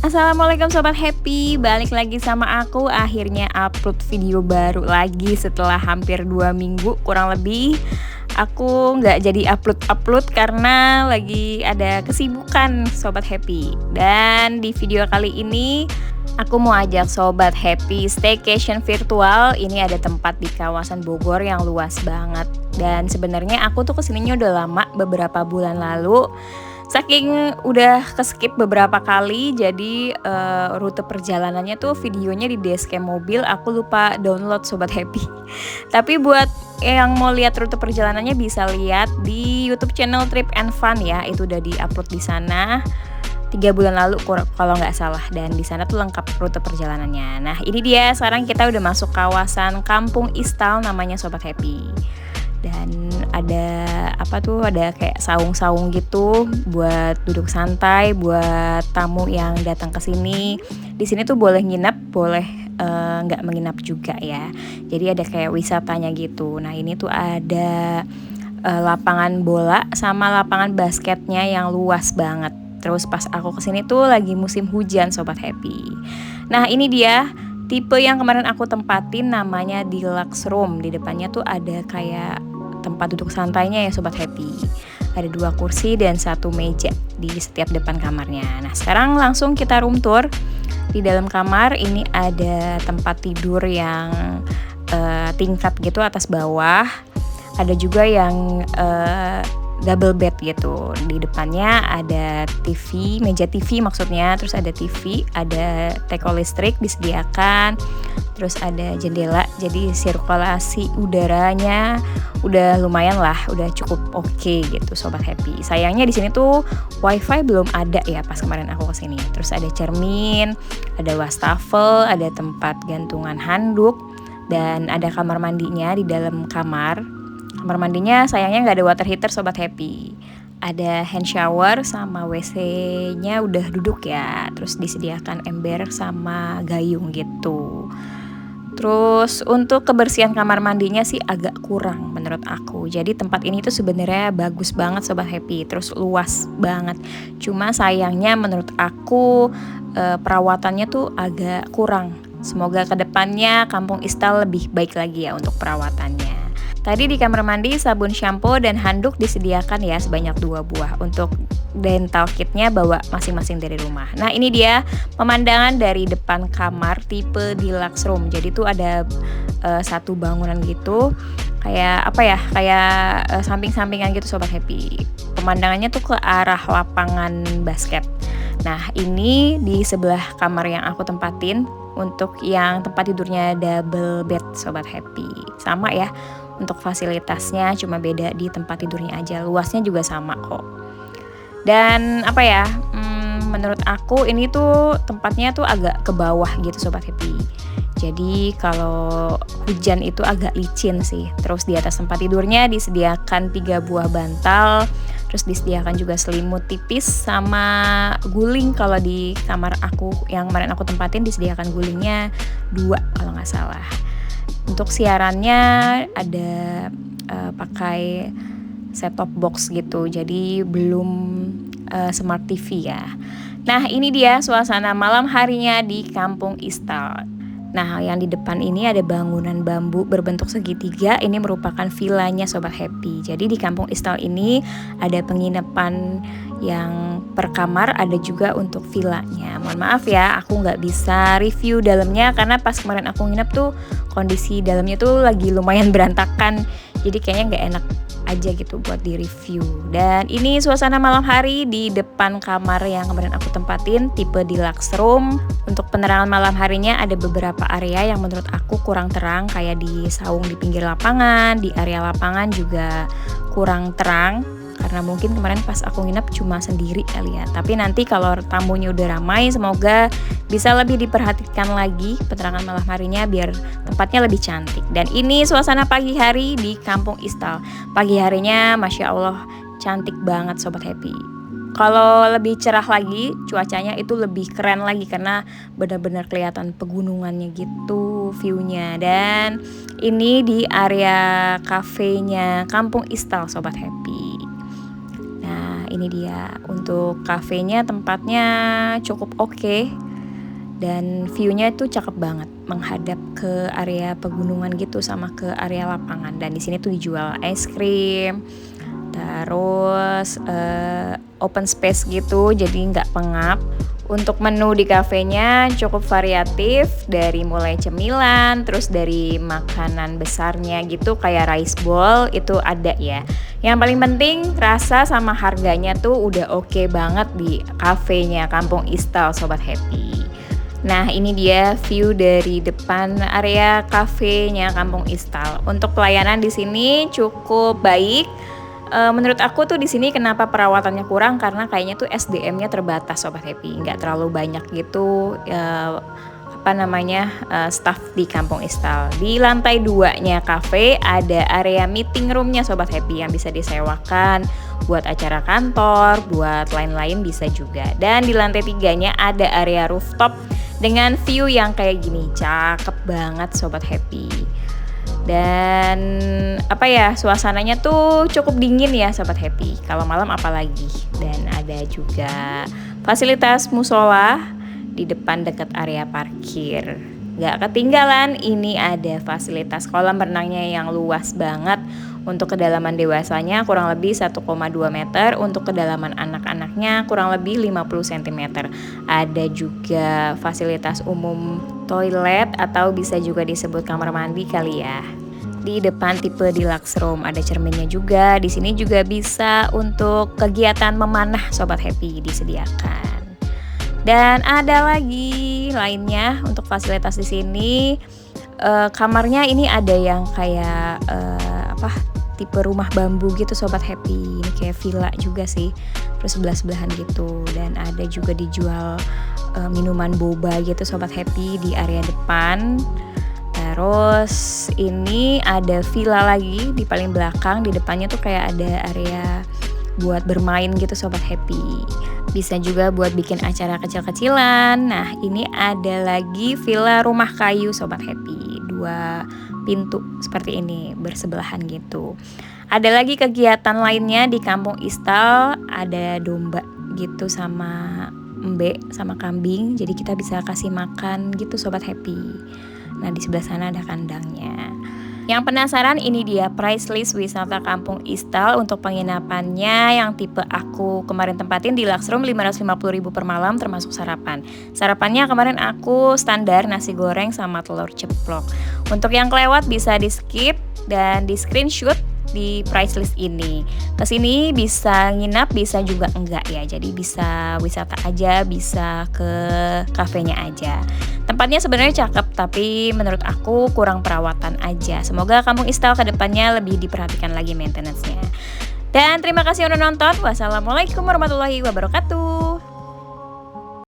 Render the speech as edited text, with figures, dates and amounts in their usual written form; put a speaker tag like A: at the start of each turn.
A: Assalamualaikum Sobat Happy, balik lagi sama aku. Akhirnya upload video baru lagi setelah hampir 2 minggu kurang lebih. Aku nggak jadi upload karena lagi ada kesibukan Sobat Happy. Dan di video kali ini aku mau ajak Sobat Happy staycation virtual. Ini ada tempat di kawasan Bogor yang luas banget. Dan sebenarnya aku tuh kesininya udah lama, beberapa bulan lalu. Saking udah keskip beberapa kali, jadi rute perjalanannya tuh videonya di dashcam mobil aku lupa download Sobat Happy. Tapi buat yang mau lihat rute perjalanannya bisa lihat di YouTube channel Trip and Fun ya, itu udah diupload di sana 3 bulan lalu kalau nggak salah, dan di sana tuh lengkap rute perjalanannya. Nah ini dia, sekarang kita udah masuk kawasan Kampung Istal namanya Sobat Happy. Dan ada kayak saung-saung gitu buat duduk santai buat tamu yang datang ke sini. Di sini tuh boleh nginep, boleh nggak menginap juga ya. Jadi ada kayak wisatanya gitu. Nah ini tuh ada lapangan bola sama lapangan basketnya yang luas banget. Terus pas aku kesini tuh lagi musim hujan Sobat Happy. Nah ini dia tipe yang kemarin aku tempatin, namanya Deluxe Room. Di depannya tuh ada kayak tempat duduk santainya ya Sobat Happy. Ada 2 kursi dan 1 meja di setiap depan kamarnya. Nah sekarang langsung kita room tour. Di dalam kamar ini ada tempat tidur yang tingkat gitu atas bawah. Ada juga yang double bed gitu. Di depannya ada TV, meja TV maksudnya, terus ada TV, ada teko listrik disediakan, terus ada jendela, jadi sirkulasi udaranya udah lumayan lah, udah cukup oke gitu Sobat Happy. Sayangnya di sini tuh wifi belum ada ya pas kemarin aku kesini. Terus ada cermin, ada wastafel, ada tempat gantungan handuk, dan ada kamar mandinya di dalam kamar. Kamar mandinya sayangnya nggak ada water heater Sobat Happy. Ada hand shower sama WC-nya udah duduk ya. Terus disediakan ember sama gayung gitu. Terus untuk kebersihan kamar mandinya sih agak kurang menurut aku. Jadi tempat ini tuh sebenarnya bagus banget Sobat Happy. Terus luas banget. Cuma sayangnya menurut aku perawatannya tuh agak kurang. Semoga kedepannya Kampung Istal lebih baik lagi ya untuk perawatannya. Tadi di kamar mandi sabun shampoo dan handuk disediakan ya sebanyak 2 buah. Untuk dental kitnya bawa masing-masing dari rumah. Nah ini dia pemandangan dari depan kamar tipe deluxe room. Jadi tuh ada satu bangunan gitu, kayak samping-sampingan gitu Sobat Happy. Pemandangannya tuh ke arah lapangan basket. Nah ini di sebelah kamar yang aku tempatin. Untuk yang tempat tidurnya double bed Sobat Happy. Sama ya, untuk fasilitasnya cuma beda di tempat tidurnya aja. Luasnya juga sama kok. Dan menurut aku ini tuh tempatnya tuh agak ke bawah gitu Sobat Happy. Jadi kalau hujan itu agak licin sih. Terus di atas tempat tidurnya disediakan 3 buah bantal. Terus disediakan juga selimut tipis sama guling. Kalau di kamar aku yang kemarin aku tempatin disediakan gulingnya 2 kalau nggak salah. Untuk siarannya ada pakai set-top box gitu. Jadi belum smart TV ya. Nah ini dia suasana malam harinya di Kampung Istal. Nah yang di depan ini ada bangunan bambu berbentuk segitiga. Ini merupakan villanya Sobat Happy. Jadi di Kampung Istal ini ada penginapan yang per kamar, ada juga untuk villanya. Mohon maaf ya, aku nggak bisa review dalamnya karena pas kemarin aku nginep tuh kondisi dalamnya tuh lagi lumayan berantakan. Jadi kayaknya nggak enak aja gitu buat di review. Dan ini suasana malam hari di depan kamar yang kemarin aku tempatin tipe deluxe room. Untuk penerangan malam harinya ada beberapa area yang menurut aku kurang terang, kayak di saung di pinggir lapangan, di area lapangan juga kurang terang. Karena mungkin kemarin pas aku nginep cuma sendiri kali ya. Tapi nanti kalau tamunya udah ramai, semoga bisa lebih diperhatikan lagi penerangan malam harinya biar tempatnya lebih cantik. Dan ini suasana pagi hari di Kampung Istal. Pagi harinya Masya Allah cantik banget Sobat Happy. Kalau lebih cerah lagi cuacanya itu lebih keren lagi karena benar-benar kelihatan pegunungannya gitu view-nya. Dan ini di area kafenya Kampung Istal Sobat Happy. Ini ini dia. Untuk kafenya tempatnya cukup oke. Dan view-nya itu cakep banget, menghadap ke area pegunungan gitu sama ke area lapangan. Dan di sini tuh dijual es krim, terus open space gitu, jadi nggak pengap. Untuk menu di kafenya cukup variatif, dari mulai cemilan, terus dari makanan besarnya gitu kayak rice bowl itu ada ya. Yang paling penting rasa sama harganya tuh udah oke banget di kafenya Kampung Istal Sobat Happy. Nah, ini dia view dari depan area kafenya Kampung Istal. Untuk pelayanan di sini cukup baik. Menurut aku tuh di sini kenapa perawatannya kurang, karena kayaknya tuh SDM-nya terbatas Sobat Happy, nggak terlalu banyak gitu staff di Kampung Istal. Di lantai 2-nya kafe ada area meeting room-nya Sobat Happy yang bisa disewakan buat acara kantor, buat lain-lain bisa juga. Dan di lantai 3-nya ada area rooftop dengan view yang kayak gini, cakep banget Sobat Happy. Dan suasananya tuh cukup dingin ya Sobat Happy, kalau malam apalagi. Dan ada juga fasilitas musola di depan dekat area parkir. Gak ketinggalan, ini ada fasilitas kolam renangnya yang luas banget. Untuk kedalaman dewasanya kurang lebih 1,2 meter, untuk kedalaman anak-anaknya kurang lebih 50 cm. Ada juga fasilitas umum toilet atau bisa juga disebut kamar mandi kali ya. Di depan tipe deluxe room ada cerminnya juga. Di sini juga bisa untuk kegiatan memanah Sobat Happy disediakan. Dan ada lagi lainnya untuk fasilitas di sini. Kamarnya ini ada yang kayak tipe rumah bambu gitu Sobat Happy. Ini kayak villa juga sih, terus sebelah-sebelahan gitu. Dan ada juga dijual minuman boba gitu Sobat Happy di area depan. Terus ini ada villa lagi di paling belakang. Di depannya tuh kayak ada area buat bermain gitu Sobat Happy. Bisa juga buat bikin acara kecil-kecilan. Nah, ini ada lagi villa rumah kayu Sobat Happy. 2 pintu seperti ini bersebelahan gitu. Ada lagi kegiatan lainnya di Kampung Istal, ada domba gitu sama embe sama kambing. Jadi kita bisa kasih makan gitu Sobat Happy. Nah, di sebelah sana ada kandangnya. Yang penasaran, ini dia price list wisata Kampung Istal untuk penginapannya yang tipe aku kemarin tempatin di Deluxe Room 550.000 per malam termasuk sarapan. Sarapannya kemarin aku standar nasi goreng sama telur ceplok. Untuk yang kelewat bisa di skip dan di screenshot di price list ini. Kesini bisa nginap, bisa juga enggak ya. Jadi bisa wisata aja, bisa ke kafenya aja. Tempatnya sebenarnya cakep, tapi menurut aku kurang perawatan aja. Semoga Kampung Istal kedepannya lebih diperhatikan lagi maintenance-nya. Dan terima kasih udah nonton. Wassalamualaikum warahmatullahi wabarakatuh.